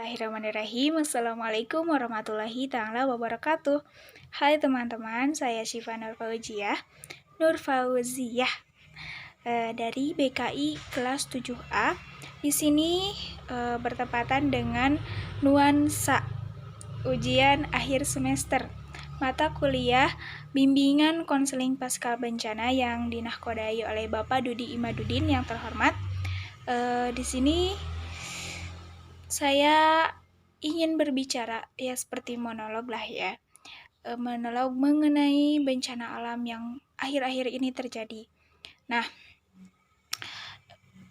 Bismillahirrahmanirrahim. Assalamualaikum warahmatullahi ta'ala wabarakatuh. Hai teman-teman, saya Syifa Nurfauziyah dari BKI kelas 7A. Di sini bertepatan dengan nuansa ujian akhir semester mata kuliah bimbingan konseling pasca bencana yang dinahkodai oleh Bapak Dudi Imadudin yang terhormat. Di sini saya ingin berbicara ya seperti monolog lah ya, monolog mengenai bencana alam yang akhir-akhir ini terjadi. Nah,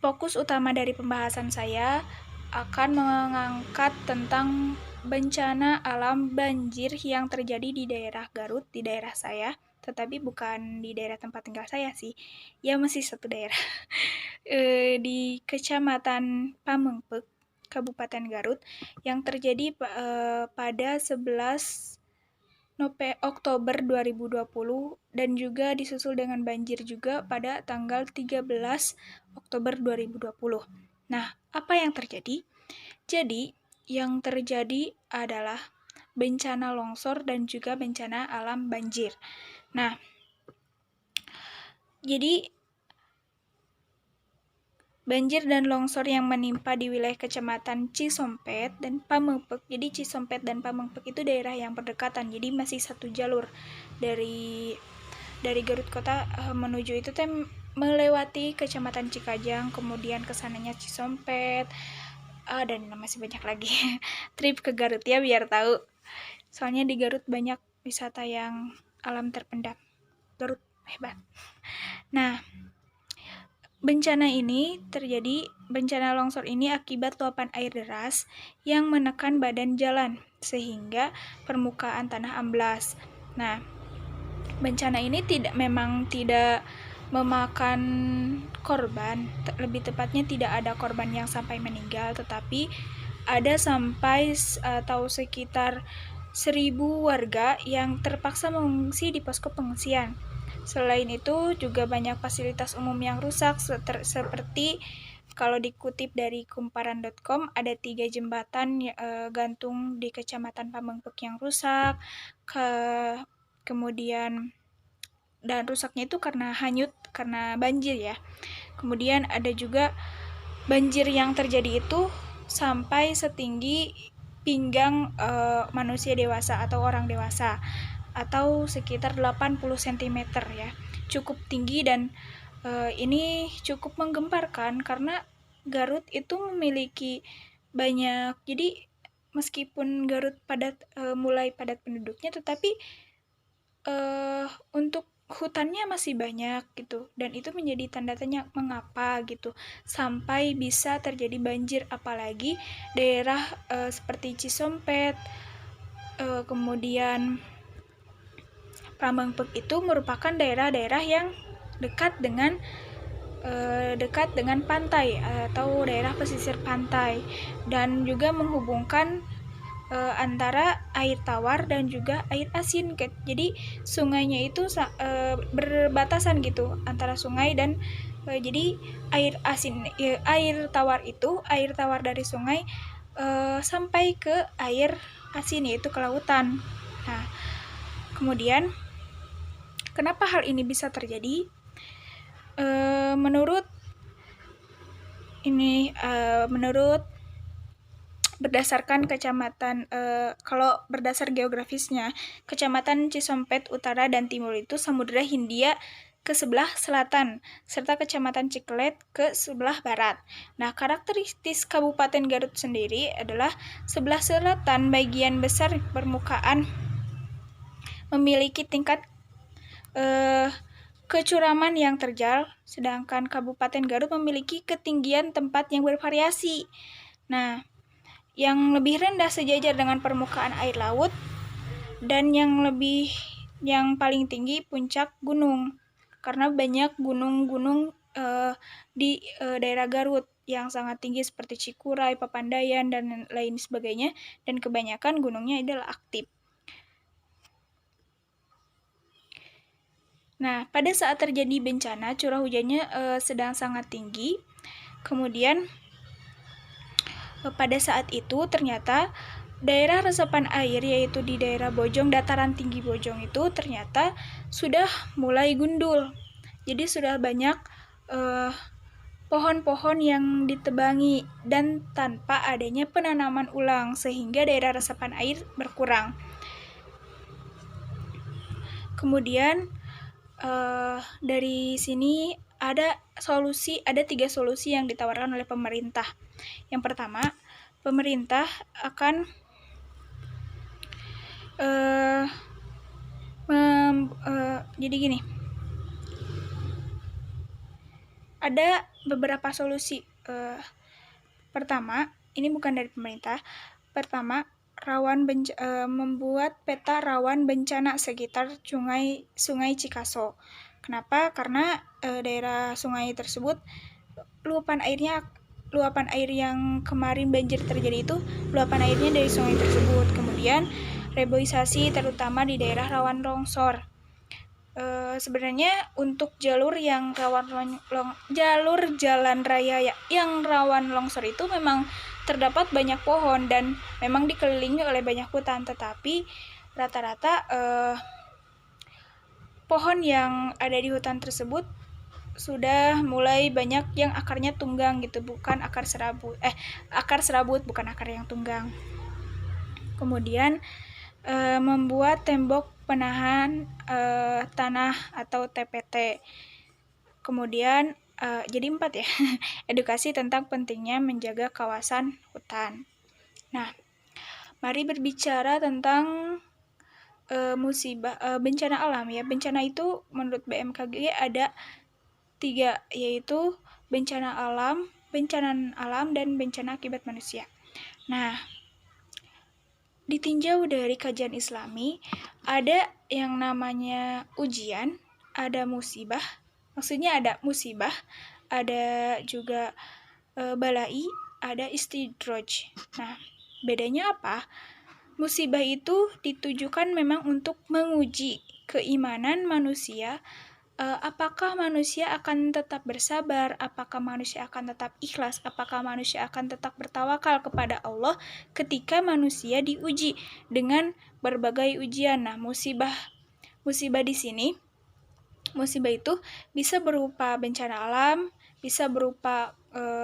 fokus utama dari pembahasan saya akan mengangkat tentang bencana alam banjir yang terjadi di daerah Garut, di daerah saya, tetapi bukan di daerah tempat tinggal saya sih, ya masih satu daerah, di Kecamatan Pamengpeuk, Kabupaten Garut, yang terjadi pada 11 Oktober 2020 dan juga disusul dengan banjir juga pada tanggal 13 Oktober 2020. Nah, apa yang terjadi? Jadi, yang terjadi adalah bencana longsor dan juga bencana alam banjir. Nah, jadi banjir dan longsor yang menimpa di wilayah Kecamatan Cisompet dan Pamengpeuk. Jadi Cisompet dan Pamengpeuk itu daerah yang berdekatan. Jadi masih satu jalur dari Garut Kota menuju itu melewati Kecamatan Cikajang, kemudian kesananya Cisompet, dan masih banyak lagi. Trip ke Garut ya biar tahu. Soalnya di Garut banyak wisata yang alam terpendam. Garut hebat. Nah, bencana longsor ini akibat luapan air deras yang menekan badan jalan sehingga permukaan tanah amblas. Nah, bencana ini memang tidak memakan korban, lebih tepatnya tidak ada korban yang sampai meninggal, tetapi ada sampai atau sekitar 1.000 warga yang terpaksa mengungsi di posko pengungsian. Selain itu juga banyak fasilitas umum yang rusak seperti kalau dikutip dari kumparan.com ada 3 jembatan gantung di Kecamatan Pamengpeuk yang rusak, kemudian dan rusaknya itu karena hanyut karena banjir ya. Kemudian ada juga banjir yang terjadi itu sampai setinggi pinggang manusia dewasa atau orang dewasa atau sekitar 80 cm ya. Cukup tinggi dan ini cukup menggemparkan karena Garut itu memiliki banyak, jadi meskipun Garut mulai padat penduduknya, tetapi untuk hutannya masih banyak gitu, dan itu menjadi tanda tanya mengapa gitu sampai bisa terjadi banjir, apalagi daerah seperti Cisompet, kemudian Pamengpeuk itu merupakan daerah-daerah yang dekat dengan pantai atau daerah pesisir pantai, dan juga menghubungkan antara air tawar dan juga air asin. Jadi sungainya itu berbatasan gitu antara sungai dan jadi air tawar dari sungai sampai ke air asin, yaitu ke lautan. Nah, kemudian kenapa hal ini bisa terjadi? Menurut berdasarkan kecamatan, kalau berdasar geografisnya, Kecamatan Cisompet Utara dan Timur itu Samudra Hindia ke sebelah selatan, serta Kecamatan Cikelet ke sebelah barat. Nah, karakteristik Kabupaten Garut sendiri adalah sebelah selatan bagian besar permukaan memiliki tingkat kecuraman yang terjal, sedangkan Kabupaten Garut memiliki ketinggian tempat yang bervariasi. Nah, yang lebih rendah sejajar dengan permukaan air laut, dan yang paling tinggi puncak gunung, karena banyak gunung-gunung di daerah Garut yang sangat tinggi seperti Cikuray, Papandayan, dan lain sebagainya, dan kebanyakan gunungnya adalah aktif. Nah, pada saat terjadi bencana, curah hujannya sedang sangat tinggi, kemudian pada saat itu ternyata daerah resapan air, yaitu di daerah Bojong, dataran tinggi Bojong itu ternyata sudah mulai gundul. Jadi sudah banyak pohon-pohon yang ditebangi dan tanpa adanya penanaman ulang, sehingga daerah resapan air berkurang. Kemudian dari sini ada 3 solusi yang ditawarkan oleh pemerintah. Yang pertama, pemerintah akan jadi gini, ada beberapa solusi. Pertama, ini bukan dari pemerintah. Pertama, membuat peta rawan bencana sekitar Sungai Cikaso. Kenapa? Karena daerah sungai tersebut luapan air yang kemarin banjir terjadi itu luapan airnya dari sungai tersebut. Kemudian reboisasi terutama di daerah rawan longsor. Sebenarnya untuk jalur jalan raya yang rawan longsor itu memang terdapat banyak pohon dan memang dikelilingi oleh banyak hutan, tetapi rata-rata pohon yang ada di hutan tersebut sudah mulai banyak yang akarnya tunggang gitu, bukan akar serabut, bukan akar yang tunggang. Kemudian membuat tembok penahan tanah atau TPT. Kemudian jadi 4 ya. Edukasi tentang pentingnya menjaga kawasan hutan. Nah, mari berbicara tentang bencana alam ya. Bencana itu menurut BMKG ada 3, yaitu bencana alam, dan bencana akibat manusia. Nah, ditinjau dari kajian Islami, ada yang namanya ujian, ada musibah, ada juga balai, ada istidraj. Nah, bedanya apa? Musibah itu ditujukan memang untuk menguji keimanan manusia, apakah manusia akan tetap bersabar, apakah manusia akan tetap ikhlas, apakah manusia akan tetap bertawakal kepada Allah ketika manusia diuji dengan berbagai ujian. Nah, musibah di sini, musibah itu bisa berupa bencana alam, bisa berupa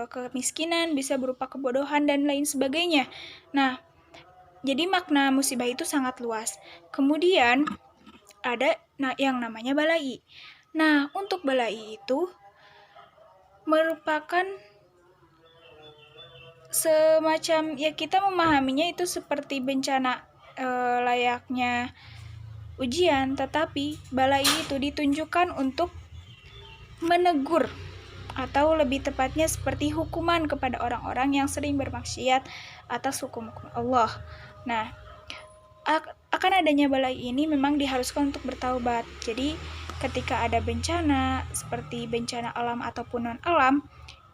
kemiskinan, bisa berupa kebodohan, dan lain sebagainya. Nah, jadi makna musibah itu sangat luas. Kemudian ada yang namanya balai. Nah, untuk balai itu merupakan semacam, ya kita memahaminya itu seperti bencana layaknya ujian, tetapi balai itu ditunjukkan untuk menegur, atau lebih tepatnya seperti hukuman kepada orang-orang yang sering bermaksiat atas hukum-hukum Allah. Nah, akan adanya balai ini memang diharuskan untuk bertaubat. Jadi ketika ada bencana seperti bencana alam ataupun non-alam,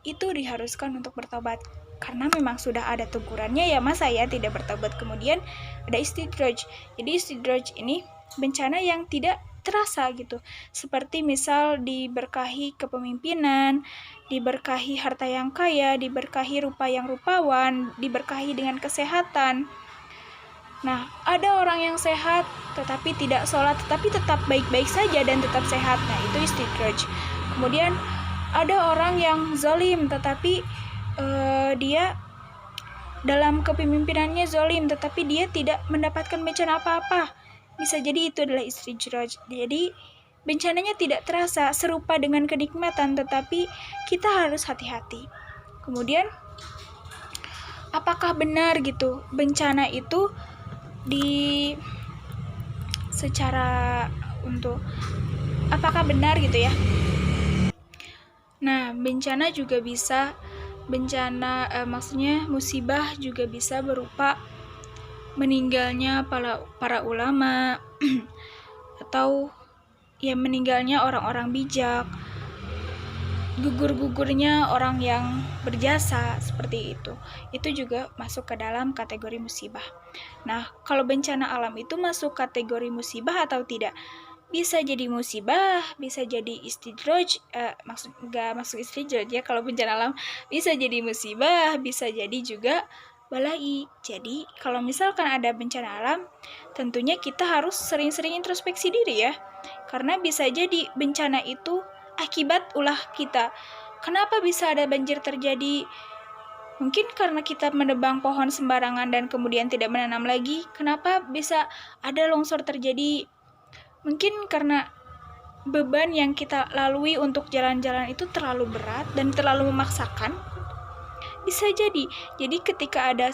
itu diharuskan untuk bertaubat. Karena memang sudah ada tegurannya, ya masa ya tidak bertaubat. Kemudian ada istidraj. Jadi istidraj ini bencana yang tidak terasa gitu. Seperti misal diberkahi kepemimpinan, diberkahi harta yang kaya, diberkahi rupa yang rupawan, diberkahi dengan kesehatan. Nah, ada orang yang sehat tetapi tidak sholat, tetapi tetap baik-baik saja dan tetap sehat. Nah, itu istidraj. Kemudian ada orang yang zalim tetapi dia dalam kepemimpinannya zalim, tetapi dia tidak mendapatkan bencana apa-apa. Bisa jadi itu adalah istidraj. Jadi bencananya tidak terasa, serupa dengan kenikmatan, tetapi kita harus hati-hati. Kemudian apakah benar gitu bencana itu apakah benar gitu ya? Nah, bencana juga bisa maksudnya musibah juga bisa berupa meninggalnya para ulama atau ya meninggalnya orang-orang bijak, gugur-gugurnya orang yang berjasa, seperti itu. Itu juga masuk ke dalam kategori musibah. Nah, kalau bencana alam itu masuk kategori musibah atau tidak? bisa jadi musibah, bisa jadi istidraj, nggak maksud istidraj ya kalau bencana alam, bisa jadi musibah, bisa jadi juga balai. Jadi kalau misalkan ada bencana alam, tentunya kita harus sering-sering introspeksi diri ya, karena bisa jadi bencana itu akibat ulah kita. Kenapa bisa ada banjir terjadi? Mungkin karena kita menebang pohon sembarangan dan kemudian tidak menanam lagi. Kenapa bisa ada longsor terjadi? Mungkin karena beban yang kita lalui untuk jalan-jalan itu terlalu berat dan terlalu memaksakan. Bisa jadi. Jadi ketika ada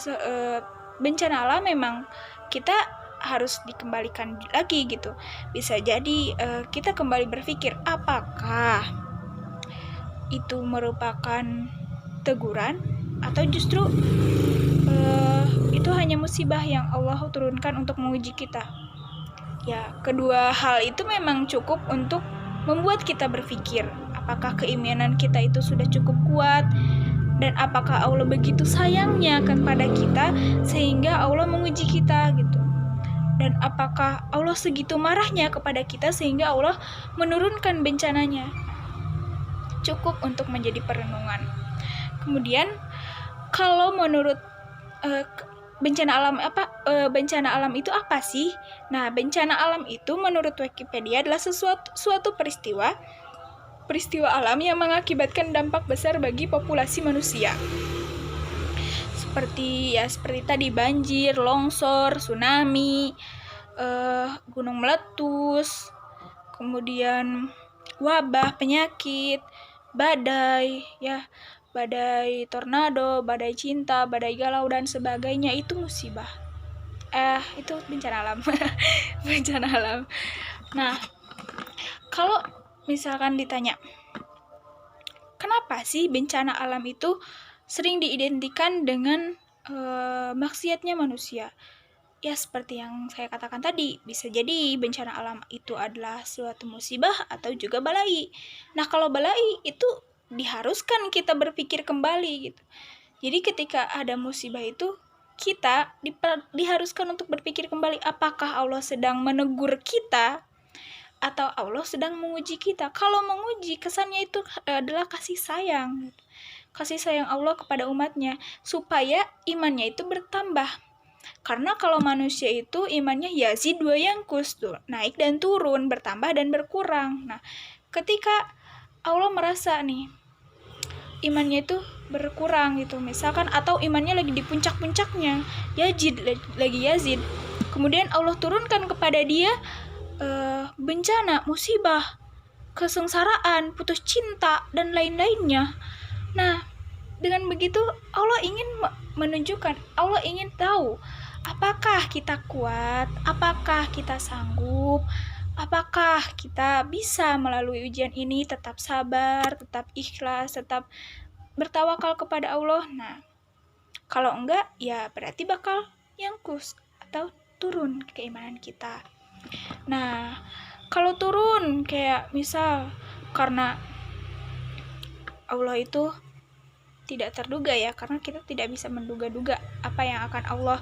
bencana alam memang kita harus dikembalikan lagi gitu. Bisa jadi kita kembali berpikir apakah itu merupakan teguran atau justru itu hanya musibah yang Allah turunkan untuk menguji kita. Ya, kedua hal itu memang cukup untuk membuat kita berpikir apakah keimanan kita itu sudah cukup kuat dan apakah Allah begitu sayangnya kepada kita sehingga Allah menguji kita gitu. Dan apakah Allah segitu marahnya kepada kita sehingga Allah menurunkan bencananya. Cukup untuk menjadi perenungan. Kemudian kalau menurut bencana alam itu apa sih? Nah, bencana alam itu menurut Wikipedia adalah suatu peristiwa alam yang mengakibatkan dampak besar bagi populasi manusia. Seperti tadi banjir, longsor, tsunami, gunung meletus, kemudian wabah, penyakit, badai, badai tornado, badai cinta, badai galau, dan sebagainya itu musibah. Itu bencana alam. Bencana alam. Nah, kalau misalkan ditanya, kenapa sih bencana alam itu sering diidentikan dengan maksiatnya manusia? Ya, seperti yang saya katakan tadi, bisa jadi bencana alam itu adalah suatu musibah atau juga balai. Nah, kalau balai itu diharuskan kita berpikir kembali gitu. Jadi ketika ada musibah itu kita diharuskan untuk berpikir kembali apakah Allah sedang menegur kita atau Allah sedang menguji kita. Kalau menguji, kesannya itu adalah kasih sayang. Kasih sayang Allah kepada umatnya supaya imannya itu bertambah. Karena kalau manusia itu imannya yazid wa yanqus tuh, naik dan turun, bertambah dan berkurang. Nah, ketika Allah merasa nih imannya itu berkurang gitu misalkan, atau imannya lagi di puncak-puncaknya, lagi yazid, kemudian Allah turunkan kepada dia bencana, musibah, kesengsaraan, putus cinta, dan lain-lainnya. Nah, dengan begitu Allah ingin menunjukkan, Allah ingin tahu apakah kita kuat, apakah kita sanggup, apakah kita bisa melalui ujian ini tetap sabar, tetap ikhlas, tetap bertawakal kepada Allah. Nah, kalau enggak, ya berarti bakal yangkus atau turun keimanan kita. Nah, kalau turun kayak misal karena Allah itu tidak terduga ya, karena kita tidak bisa menduga-duga apa yang akan Allah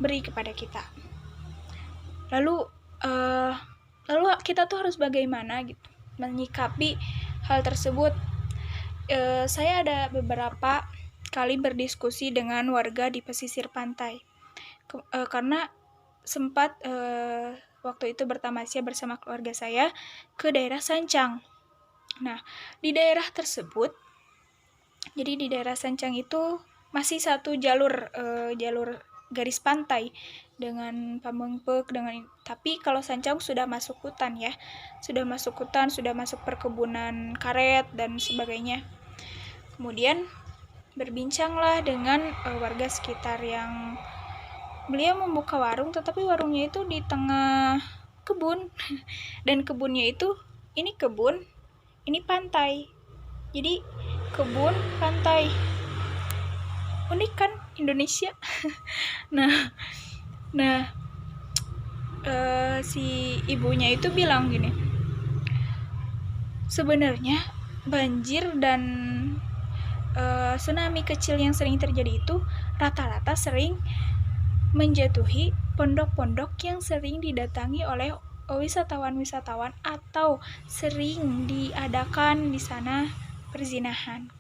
beri kepada kita. Lalu kita tuh harus bagaimana gitu menyikapi hal tersebut. Saya ada beberapa kali berdiskusi dengan warga di pesisir pantai karena sempat waktu itu bertamasya bersama keluarga saya ke daerah Sancang. Nah, di daerah tersebut, jadi di daerah Sancang itu masih satu jalur garis pantai dengan Pamengpeuk, tapi kalau Sancang sudah masuk hutan ya, sudah masuk perkebunan karet dan sebagainya. Kemudian berbincanglah dengan warga sekitar yang beliau membuka warung, tetapi warungnya itu di tengah kebun dan kebunnya itu ini kebun, ini pantai. Jadi kebun, pantai. Unik kan Indonesia? Nah, si ibunya itu bilang gini, sebenarnya banjir dan tsunami kecil yang sering terjadi itu rata-rata sering menjatuhi pondok-pondok yang sering didatangi oleh wisatawan-wisatawan atau sering diadakan di sana perzinahan.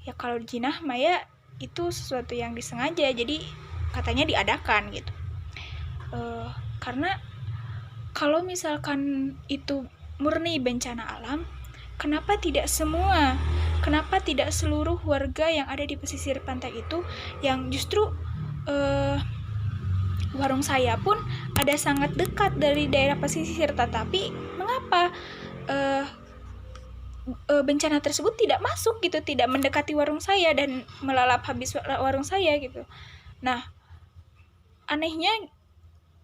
Ya kalau jinah mah ya itu sesuatu yang disengaja, jadi katanya diadakan gitu. Karena kalau misalkan itu murni bencana alam, kenapa tidak seluruh warga yang ada di pesisir pantai itu, yang justru warung saya pun ada sangat dekat dari daerah pesisir, tetapi mengapa bencana tersebut tidak masuk gitu, tidak mendekati warung saya dan melalap habis warung saya gitu. Nah, anehnya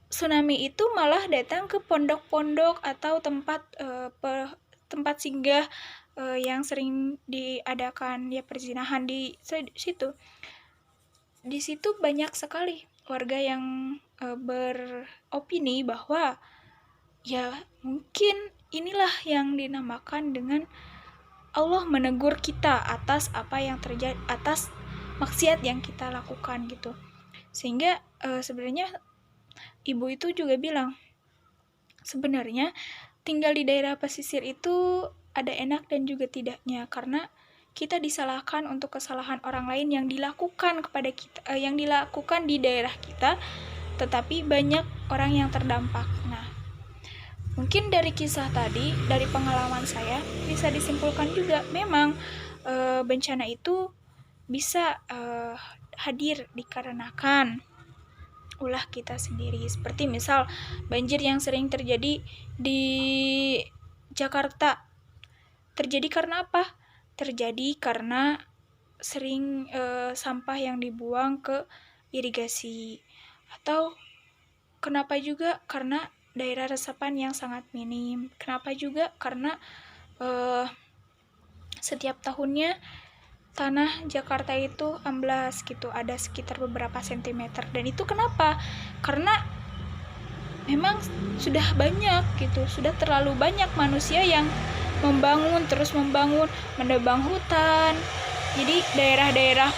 tsunami itu malah datang ke pondok-pondok atau tempat singgah yang sering diadakan ya perzinahan di situ. Di situ banyak sekali warga yang beropini bahwa ya mungkin inilah yang dinamakan dengan Allah menegur kita atas apa yang terjadi, atas maksiat yang kita lakukan gitu. Sehingga sebenarnya ibu itu juga bilang, sebenarnya tinggal di daerah pesisir itu ada enak dan juga tidaknya, karena kita disalahkan untuk kesalahan orang lain yang dilakukan kepada kita, yang dilakukan di daerah kita, tetapi banyak orang yang terdampak. Nah, mungkin dari kisah tadi, dari pengalaman saya, bisa disimpulkan juga memang bencana itu bisa hadir dikarenakan ulah kita sendiri. Seperti misal banjir yang sering terjadi di Jakarta. Terjadi karena apa? Terjadi karena sering sampah yang dibuang ke irigasi. Atau kenapa juga? Karena daerah resapan yang sangat minim. Kenapa juga? Karena setiap tahunnya tanah Jakarta itu amblas gitu, ada sekitar beberapa sentimeter. Dan itu kenapa? Karena memang sudah banyak gitu, sudah terlalu banyak manusia yang terus membangun, menebang hutan. Jadi daerah-daerah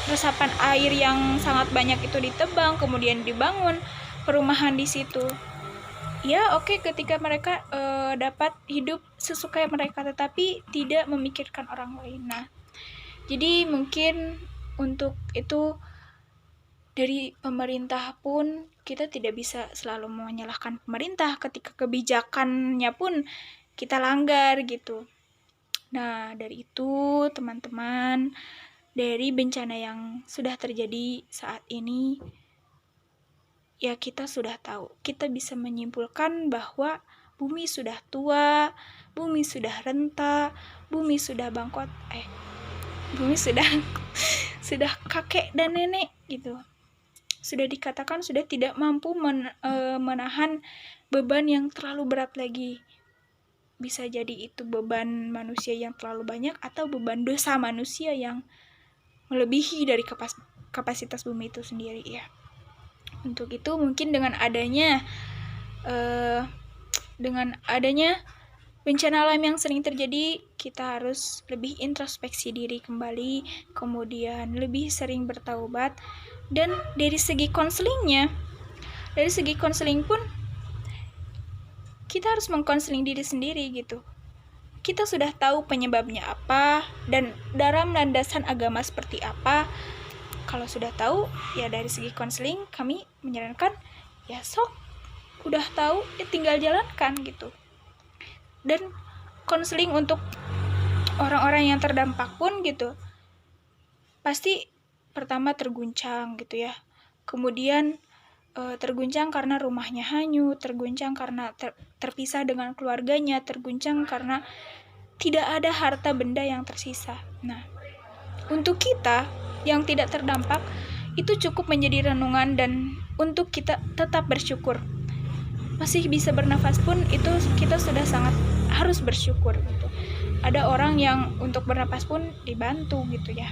resapan air yang sangat banyak itu ditebang, kemudian dibangun perumahan di situ. Ya oke, ketika mereka dapat hidup sesuka mereka, tetapi tidak memikirkan orang lain. Nah, jadi mungkin untuk itu dari pemerintah pun kita tidak bisa selalu menyalahkan pemerintah ketika kebijakannya pun kita langgar gitu. Nah, dari itu teman-teman, dari bencana yang sudah terjadi saat ini, ya kita sudah tahu, kita bisa menyimpulkan bahwa bumi sudah tua, bumi sudah renta, bumi sudah bangkrut, bumi sudah kakek dan nenek gitu. Sudah dikatakan sudah tidak mampu menahan beban yang terlalu berat lagi. Bisa jadi itu beban manusia yang terlalu banyak atau beban dosa manusia yang melebihi dari kapasitas bumi itu sendiri ya. Untuk itu mungkin dengan adanya bencana alam yang sering terjadi, kita harus lebih introspeksi diri kembali, kemudian lebih sering bertaubat. Dan dari segi konseling pun kita harus mengkonseling diri sendiri gitu. Kita sudah tahu penyebabnya apa dan dalam landasan agama seperti apa. Kalau sudah tahu, ya dari segi konseling kami menyarankan ya sok udah tahu ya tinggal jalankan gitu. Dan konseling untuk orang-orang yang terdampak pun gitu pasti pertama terguncang gitu ya, kemudian terguncang karena rumahnya hanyut, terguncang karena terpisah dengan keluarganya, terguncang karena tidak ada harta benda yang tersisa. Nah, untuk kita yang tidak terdampak itu cukup menjadi renungan, dan untuk kita tetap bersyukur, masih bisa bernafas pun itu kita sudah sangat harus bersyukur gitu. Ada orang yang untuk bernafas pun dibantu gitu ya.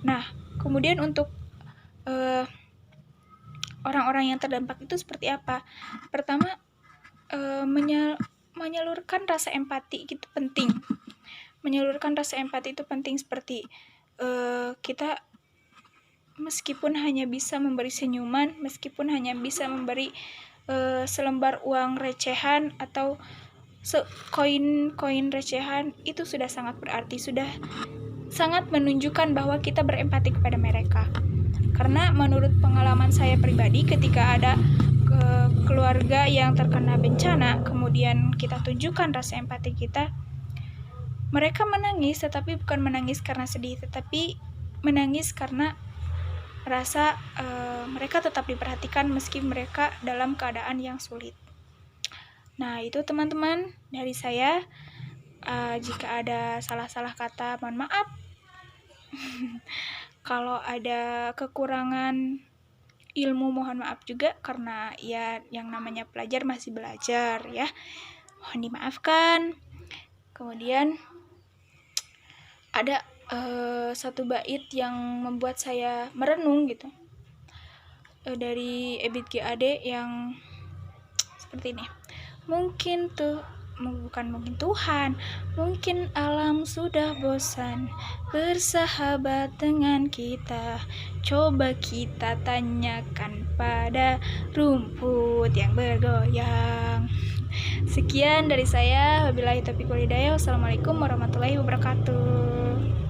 Nah, kemudian untuk orang-orang yang terdampak itu seperti apa? Pertama, menyalurkan rasa empati itu penting. Menyalurkan rasa empati itu penting, seperti kita meskipun hanya bisa memberi senyuman, meskipun hanya bisa memberi selembar uang recehan atau koin recehan itu sudah sangat berarti, sudah sangat menunjukkan bahwa kita berempati kepada mereka. Karena menurut pengalaman saya pribadi, ketika ada keluarga yang terkena bencana, kemudian kita tunjukkan rasa empati kita, mereka menangis, tetapi bukan menangis karena sedih, tetapi menangis karena rasa mereka tetap diperhatikan meski mereka dalam keadaan yang sulit. Nah, itu teman-teman dari saya. Jika ada salah-salah kata, mohon maaf. Kalau ada kekurangan ilmu, mohon maaf juga, karena ya yang namanya pelajar masih belajar ya. Mohon dimaafkan. Kemudian ada satu bait yang membuat saya merenung gitu, dari Ebit G. Ade yang seperti ini. Mungkin Tuhan, mungkin alam sudah bosan bersahabat dengan kita. Coba kita tanyakan pada rumput yang bergoyang. Sekian dari saya. Wabillahi taufiq wal hidayah. Wassalamualaikum warahmatullahi wabarakatuh.